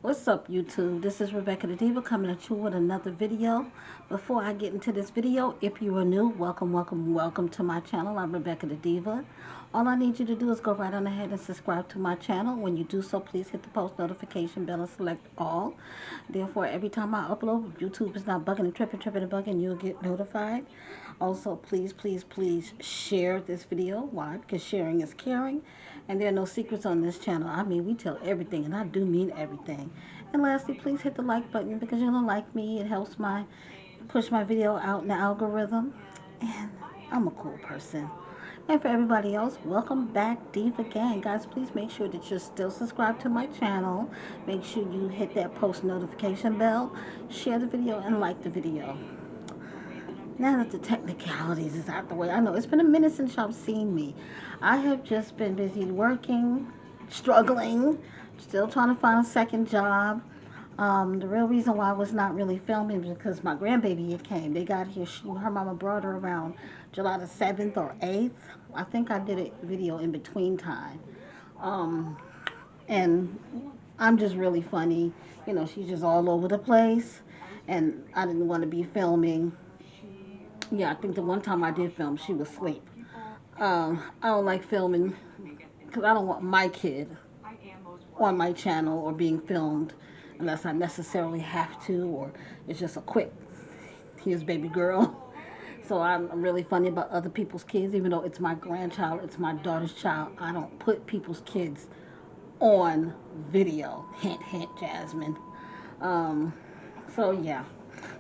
What's up, YouTube? This is Rebecca the Diva coming at you with another video. Before I get into this video, if you are new, welcome to my channel. I'm Rebecca the Diva. All I need you to do is go right on ahead and subscribe to my channel. When you do so, please hit the post notification bell and select all. Therefore, every time I upload, YouTube is not bugging and tripping and bugging, you'll get notified. Also, please share this video. Why? Because sharing is caring. And there are no secrets on this channel. I mean, we tell everything, and I do mean everything. And lastly, please hit the like button because you're going to like me. It helps my push my video out in the algorithm. And I'm a cool person. And for everybody else, welcome back, Diva Gang. Guys, please make sure that you're still subscribed to my channel. Make sure you hit that post notification bell, share the video, and like the video. Now that the technicalities is out the way, I know it's been a minute since y'all seen me. I have just been busy working, struggling, still trying to find a second job. The real reason why I was not really filming was because my grandbaby had came. They got here. Her mama brought her around July the 7th or 8th. I think I did a video in between time. Um, and I'm just really funny. You know, she's just all over the place. And I didn't want to be filming. Yeah, I think the one time I did film, she was asleep. I don't like filming because I don't want my kid on my channel or being filmed unless I necessarily have to, or it's just a quick, here's baby girl. So I'm really funny about other people's kids, even though it's my grandchild, it's my daughter's child. I don't put people's kids on video. Hint, hint, Jasmine. Um, so yeah.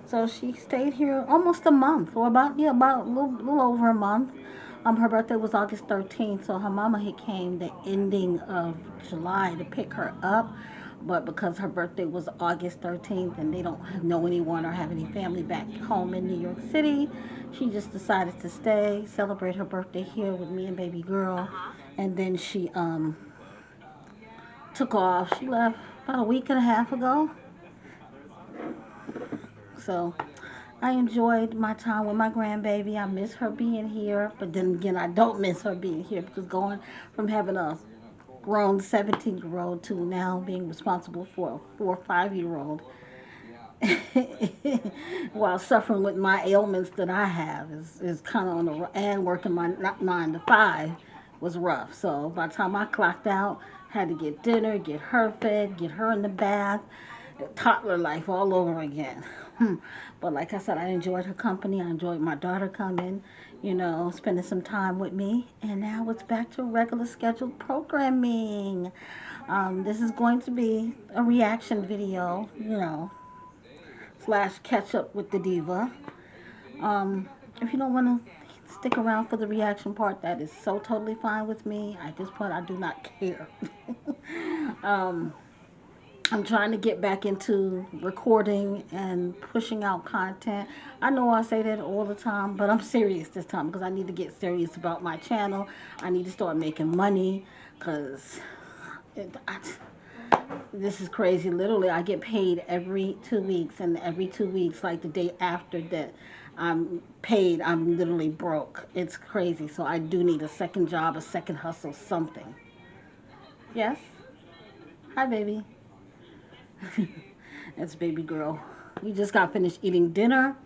So she stayed here almost a month, or about a little over a month. Her birthday was August 13th, so her mama had came the ending of July to pick her up. But because her birthday was August 13th and they don't know anyone or have any family back home in New York City, she just decided to stay, celebrate her birthday here with me and baby girl. And then she took off. She left about a week and a half ago. So I enjoyed my time with my grandbaby. I miss her being here, but then again, I don't miss her being here because going from having a grown 17-year-old to now being responsible for a 4 or 5-year-old while suffering with my ailments that I have is kind of on the, and working my 9 to 5 was rough. So by the time I clocked out, had to get dinner, get her fed, get her in the bath, the toddler life all over again. But like I said, I enjoyed her company. I enjoyed my daughter coming, spending some time with me. And now it's back to regular scheduled programming. This is going to be a reaction video, slash catch up with the diva. If you don't want to stick around for the reaction part, that is so totally fine with me. At this point, I do not care. um, I'm trying to get back into recording and pushing out content. I know I say that all the time, but I'm serious this time because I need to get serious about my channel. I need to start making money because this is crazy. Literally, I get paid every 2 weeks, and every 2 weeks, like the day after that I'm paid, I'm literally broke. It's crazy. So I do need a second job, a second hustle, something. Yes? Hi, baby. That's baby girl. We just got finished eating dinner.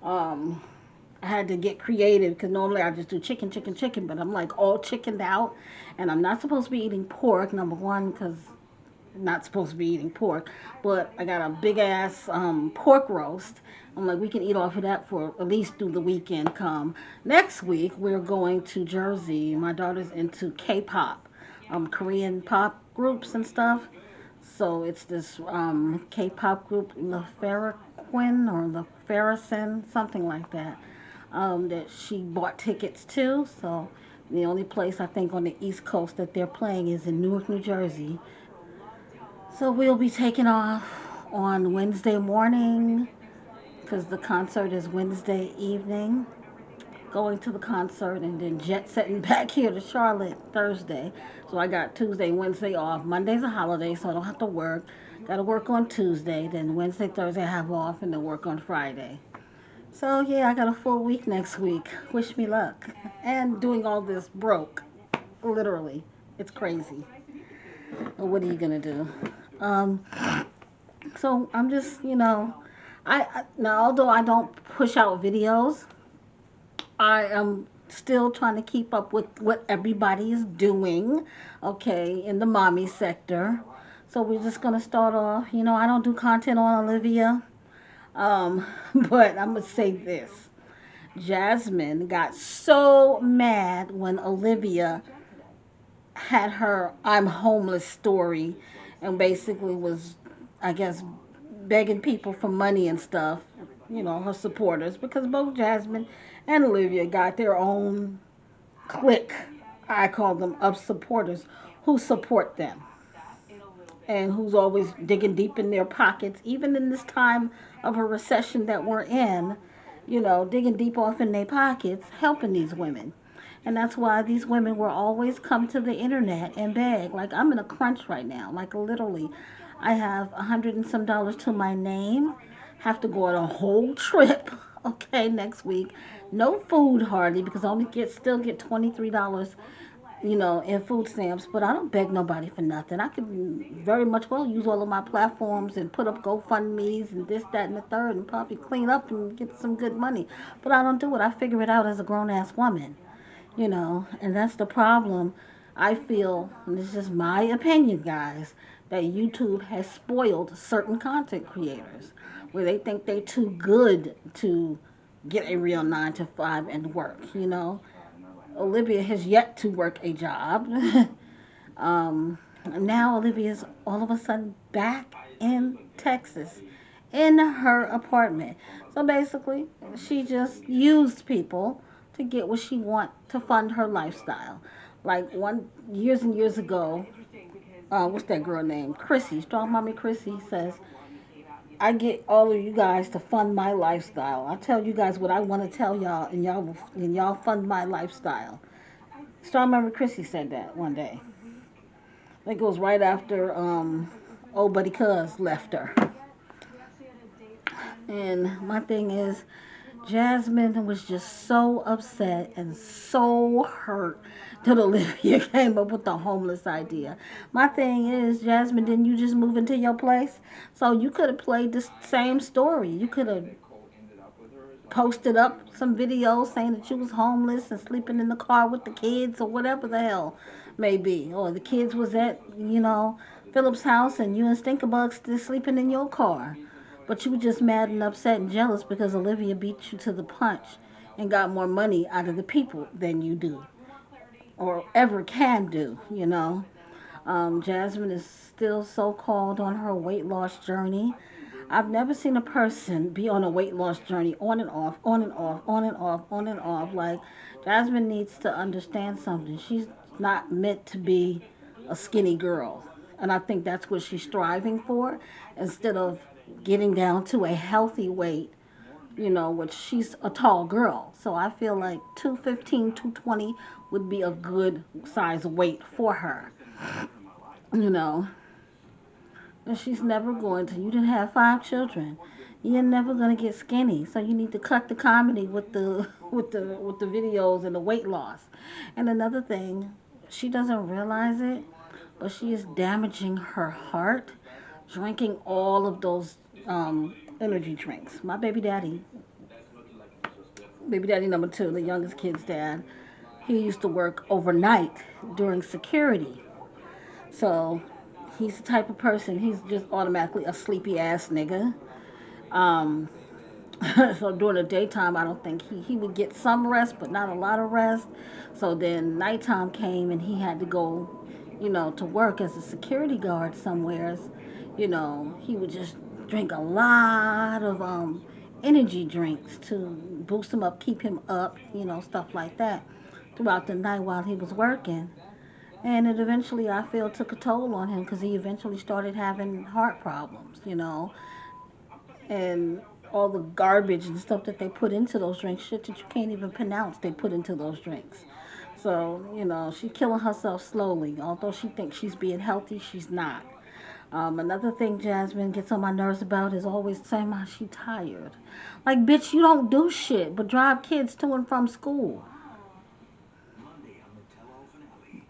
Um, I had to get creative because normally I just do chicken, but I'm like all chickened out, and I'm not supposed to be eating pork. Number one, because not supposed to be eating pork, but I got a big ass pork roast. I'm like, we can eat off of that for at least through the weekend. Come next week, we're going to Jersey. My daughter's into K-pop, Korean pop groups and stuff. So it's this K-pop group, LaFerraquin or LaFerracin, something like that, that she bought tickets to. So the only place I think on the East Coast that they're playing is in Newark, New Jersey. So we'll be taking off on Wednesday morning because the concert is Wednesday evening. Going to the concert and then jet setting back here to Charlotte Thursday. So I got Tuesday, Wednesday off. Monday's a holiday, so I don't have to work. Got to work on Tuesday. Then Wednesday, Thursday I have off, and then work on Friday. So yeah, I got a full week next week. Wish me luck. And doing all this broke, literally, it's crazy. But what are you gonna do? Um, So I'm just, now although I don't push out videos, I am still trying to keep up with what everybody is doing, okay, in the mommy sector. So we're just gonna start off. I don't do content on Olivia, but I'm gonna say this: Jasmine got so mad when Olivia had her "I'm homeless" story, and basically was, I guess, begging people for money and stuff. Her supporters, because both Jasmine and Olivia got their own clique, I call them, of supporters who support them and who's always digging deep in their pockets, even in this time of a recession that we're in, digging deep off in their pockets, helping these women. And that's why these women will always come to the internet and beg. Like, I'm in a crunch right now. Like, literally, I have $100 and some to my name. Have to go on a whole trip, okay, next week. No food hardly, because I only still get $23, in food stamps. But I don't beg nobody for nothing. I could very much well use all of my platforms and put up GoFundMe's and this, that, and the third, and probably clean up and get some good money. But I don't do it. I figure it out as a grown ass woman, and that's the problem. I feel, and this is just my opinion, guys, that YouTube has spoiled certain content creators where they think they're too good to get a real 9 to 5 and work. Olivia has yet to work a job. Now Olivia's all of a sudden back in Texas in her apartment. So basically, she just used people to get what she want to fund her lifestyle. Like one years and years ago, what's that girl named? Chrissy, Strong Mommy Chrissy says, I get all of you guys to fund my lifestyle. I tell you guys what I want to tell y'all, and y'all fund my lifestyle. Strong Mommy Chrissy said that one day. That goes right after old buddy Cuz left her. And my thing is, Jasmine was just so upset and so hurt that Olivia came up with the homeless idea. My thing is, Jasmine, didn't you just move into your place? So you could have played the same story. You could have posted up some videos saying that you was homeless and sleeping in the car with the kids or whatever the hell may be. Or the kids was at, Philip's house and you and Stinkerbug still sleeping in your car. But you were just mad and upset and jealous because Olivia beat you to the punch and got more money out of the people than you do or ever can do. Jasmine is still so called on her weight loss journey. I've never seen a person be on a weight loss journey on and off, on and off, on and off, on and off. Like, Jasmine needs to understand something. She's not meant to be a skinny girl. And I think that's what she's striving for instead of getting down to a healthy weight, which she's a tall girl. So I feel like 215, 220 would be a good size weight for her, you know. And she's never going to. You didn't have 5 children. You're never gonna get skinny. So you need to cut the comedy with the with the videos and the weight loss. And another thing, she doesn't realize it, but she is damaging her heart drinking all of those energy drinks. My baby daddy number two, the youngest kid's dad, he used to work overnight during security. So he's the type of person, he's just automatically a sleepy ass nigga. Um, so during the daytime, I don't think he would get some rest, but not a lot of rest. So then nighttime came and he had to go, to work as a security guard somewheres. He would just drink a lot of energy drinks to boost him up, keep him up, stuff like that throughout the night while he was working. And it eventually, I feel, took a toll on him because he eventually started having heart problems. And all the garbage and stuff that they put into those drinks, shit that you can't even pronounce, they put into those drinks. So, she's killing herself slowly. Although she thinks she's being healthy, she's not. Another thing Jasmine gets on my nerves about is always saying how she tired. Like, bitch, you don't do shit but drive kids to and from school.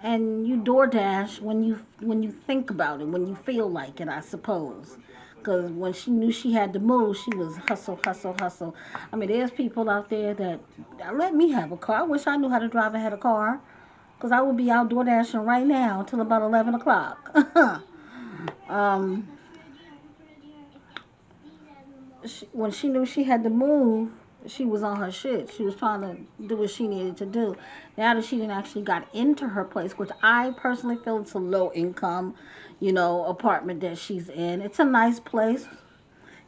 And you DoorDash when you think about it, when you feel like it, I suppose. Because when she knew she had to move, she was hustle, hustle, hustle. I mean, there's people out there that let me have a car. I wish I knew how to drive and had a car. Because I would be out door dashing right now until about 11 o'clock. um, when she knew she had to move, she was on her shit. She was trying to do what she needed to do. Now that she didn't actually got into her place, which I personally feel it's a low income, apartment that she's in. It's a nice place,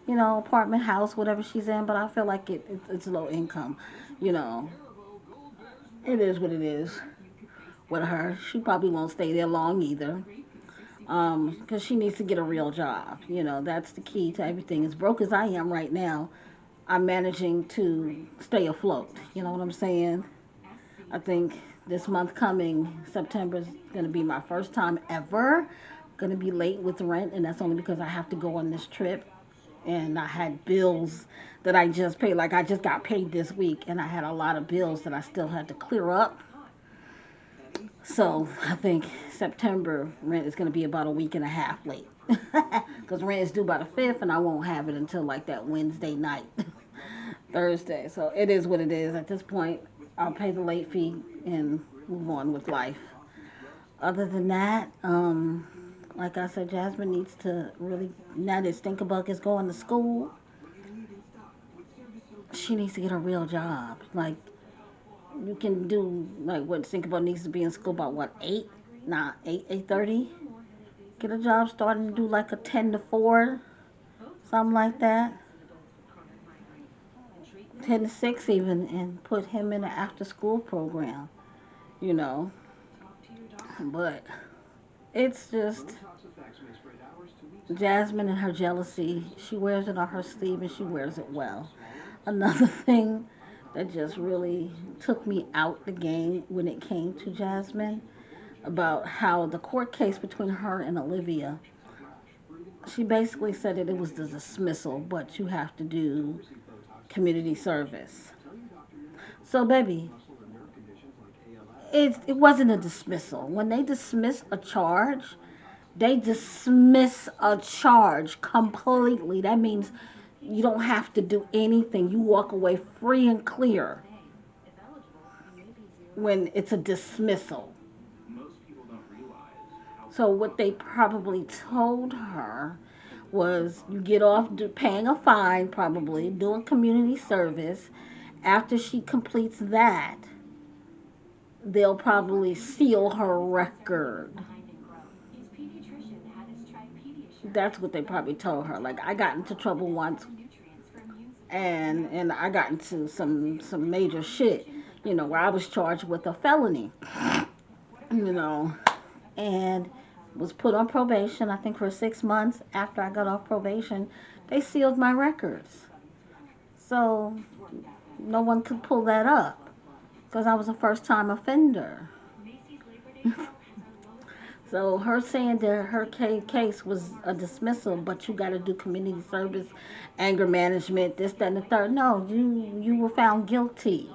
apartment, house, whatever she's in, but I feel like it's low income. You know, it is what it is with her. She probably won't stay there long either. Because she needs to get a real job. That's the key to everything. As broke as I am right now, I'm managing to stay afloat. You know what I'm saying? I think this month coming, September, is going to be my first time ever going to be late with rent, and that's only because I have to go on this trip. And I had bills that I just paid. Like I just got paid this week, and I had a lot of bills that I still had to clear up. So I think September rent is going to be about a week and a half late. Because rent is due by the 5th, and I won't have it until like that Wednesday night, Thursday. So it is what it is. At this point, I'll pay the late fee and move on with life. Other than that, like I said, Jasmine needs to really, now that Stinkerbug is going to school, she needs to get a real job. Like, you can do, like, what Stinkerbug needs to be in school about, what, 8? Nah, 8:30? Get a job starting to do, like, a 10 to 4, something like that. 10 to 6 even, and put him in an after-school program, you know. But it's just Jasmine and her jealousy. She wears it on her sleeve and she wears it well. Another thing that just really took me out the game when it came to Jasmine about how the court case between her and Olivia, she basically said that it was the dismissal, but you have to do community service. So, baby, it wasn't a dismissal. When they dismiss a charge, they dismiss a charge completely. That means you don't have to do anything. You walk away free and clear when it's a dismissal. So what they probably told her was you get off paying a fine, probably doing community service. After she completes that, they'll probably seal her record. That's what they probably told her. Like I got into trouble once, and I got into some major shit, where I was charged with a felony, you know, and was put on probation. I think for 6 months after I got off probation, they sealed my records, so no one could pull that up because I was a first time offender. So her saying that her case was a dismissal, but you got to do community service, anger management, this, that, and the third. No, you were found guilty,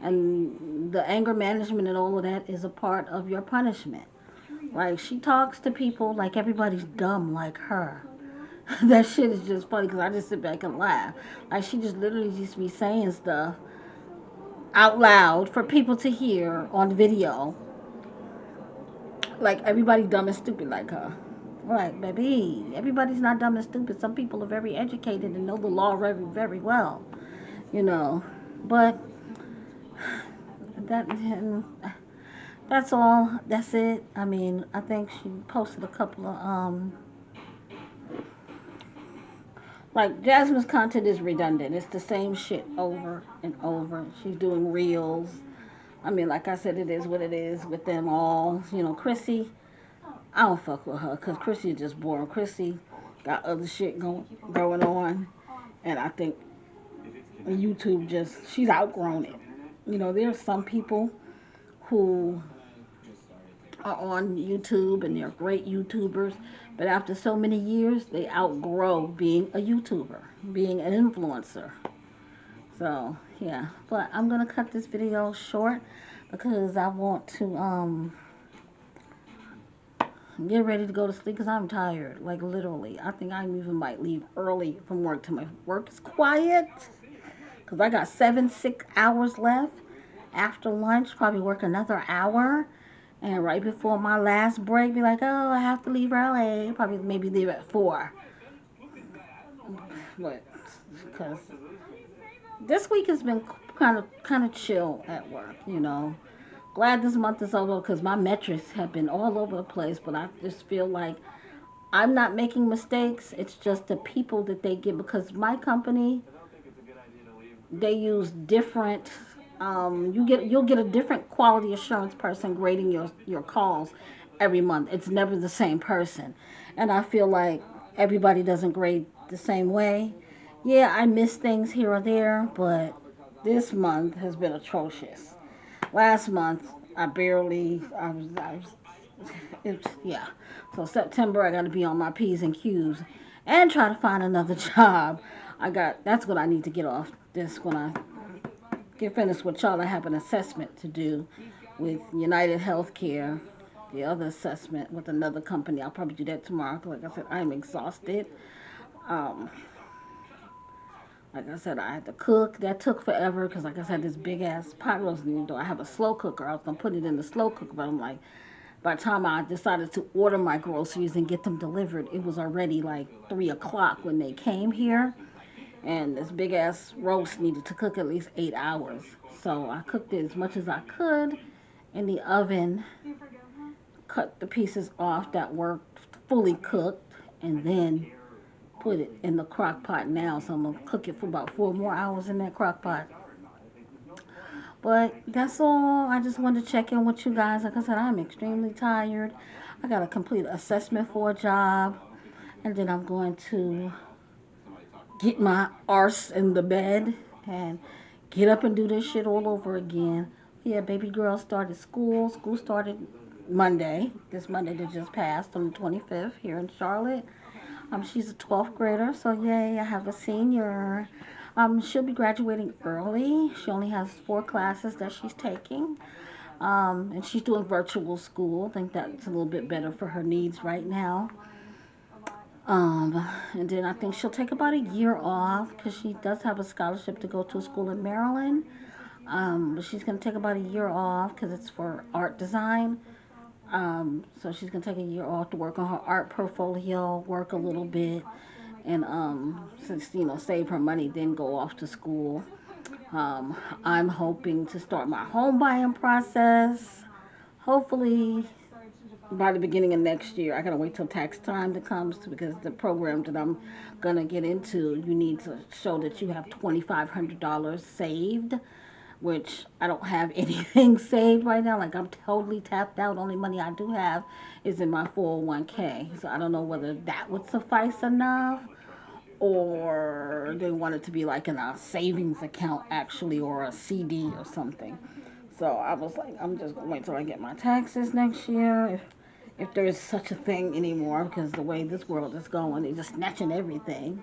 and the anger management and all of that is a part of your punishment. Like she talks to people like everybody's dumb like her. That shit is just funny because I just sit back and laugh. Like she just literally just be saying stuff out loud for people to hear on video like everybody dumb and stupid like her. Right, baby. Everybody's not dumb and stupid. Some people are very educated and know the law very, very well. You know. But that that's all. That's it. I mean, I think she posted a couple of like Jasmine's content is redundant. It's the same shit over and over. She's doing reels. I mean, like I said, it is what it is with them all. Chrissy, I don't fuck with her because Chrissy is just boring. Chrissy got other shit going on, and I think YouTube she's outgrown it. There's some people who are on YouTube and they're great YouTubers, but after so many years, they outgrow being a YouTuber, being an influencer. So yeah, but I'm gonna cut this video short because I want to get ready to go to sleep because I'm tired. Like literally, I think I even might leave early from work till my work is quiet. Because I got 6 hours left. After lunch, probably work another hour. And right before my last break, be like, oh, I have to leave early. Probably maybe leave at 4. But because this week has been kind of chill at work, you know. Glad this month is over because my metrics have been all over the place. But I just feel like I'm not making mistakes. It's just the people that they get because my company, they use different. You'll get a different quality assurance person grading your calls every month. It's never the same person, and I feel like everybody doesn't grade the same way. Yeah, I miss things here or there, but this month has been atrocious. Last month, yeah. So September, I got to be on my P's and Q's and try to find another job. That's what I need to get off this when I get finished with y'all. I have an assessment to do with United Healthcare. The other assessment with another company. I'll probably do that tomorrow. Like I said, I'm exhausted. Um, like I said, I had to cook. That took forever because, like I said, this big ass pot roast. Even though I have a slow cooker, I was gonna put it in the slow cooker, but I'm like, by the time I decided to order my groceries and get them delivered, it was already like 3 o'clock when they came here. And this big ass roast needed to cook at least 8 hours. So I cooked it as much as I could in the oven, cut the pieces off that were fully cooked, and then put it in the crock pot now. So I'm gonna cook it for about 4 more hours in that crock pot. But that's all. I just wanted to check in with you guys. Like I said, I'm extremely tired. I got a complete assessment for a job, and then I'm going to get my arse in the bed and get up and do this shit all over again. Yeah, baby girl started school. School started Monday. This Monday that just passed on the 25th here in Charlotte. She's a 12th grader, so yay, I have a senior. She'll be graduating early. She only has 4 classes that she's taking. And she's doing virtual school. I think that's a little bit better for her needs right now. And then I think she'll take about a year off because she does have a scholarship to go to a school in Maryland. But she's going to take about a year off because it's for art design. So she's going to take a year off to work on her art portfolio, work a little bit, and since, save her money, then go off to school. I'm hoping to start my home buying process. Hopefully by the beginning of next year. I gotta wait till tax time to comes because the program that I'm gonna get into, you need to show that you have $2,500 saved, which I don't have anything saved right now. Like I'm totally tapped out. Only money I do have is in my 401k. So I don't know whether that would suffice enough or they want it to be like in a savings account actually or a CD or something. So I was like, I'm just gonna wait till I get my taxes next year, if there is such a thing anymore, because the way this world is going, they're just snatching everything.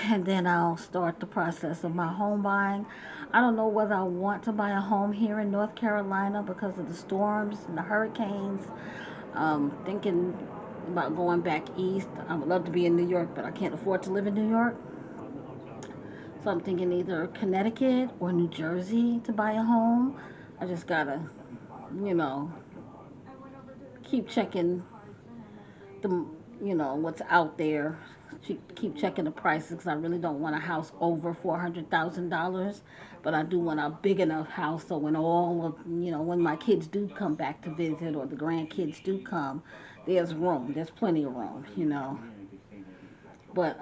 And then I'll start the process of my home buying. I don't know whether I want to buy a home here in North Carolina because of the storms and the hurricanes. Thinking about going back east. I would love to be in New York, but I can't afford to live in New York. So I'm thinking either Connecticut or New Jersey to buy a home. I just gotta, you know, keep checking the, what's out there. Keep checking the prices because I really don't want a house over $400,000, but I do want a big enough house so when all of, when my kids do come back to visit or the grandkids do come, there's room. There's plenty of room. But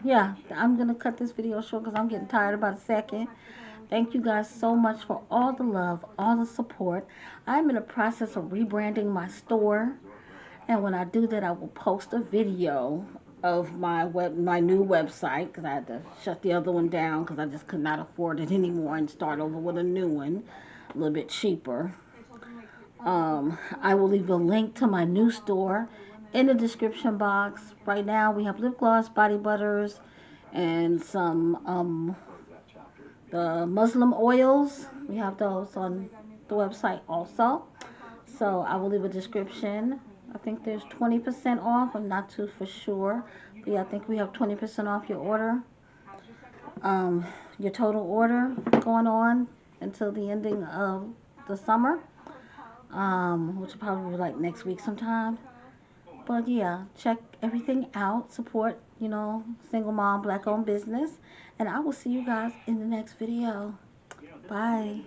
yeah, I'm gonna cut this video short because I'm getting tired about a second. Thank you guys so much for all the love, all the support. I'm in the process of rebranding my store. And when I do that, I will post a video of my new website because I had to shut the other one down because I just could not afford it anymore and start over with a new one, a little bit cheaper. I will leave a link to my new store in the description box. Right now, we have lip gloss, body butters, and some the Muslim oils. We have those on the website also. So I will leave a description I think there's 20% off. I'm not too for sure. But yeah, I think we have 20% off your order. Um, your total order going on until the ending of the summer. Which will probably be like next week sometime. But yeah, check everything out. Support, single mom, black owned business. And I will see you guys in the next video. Bye.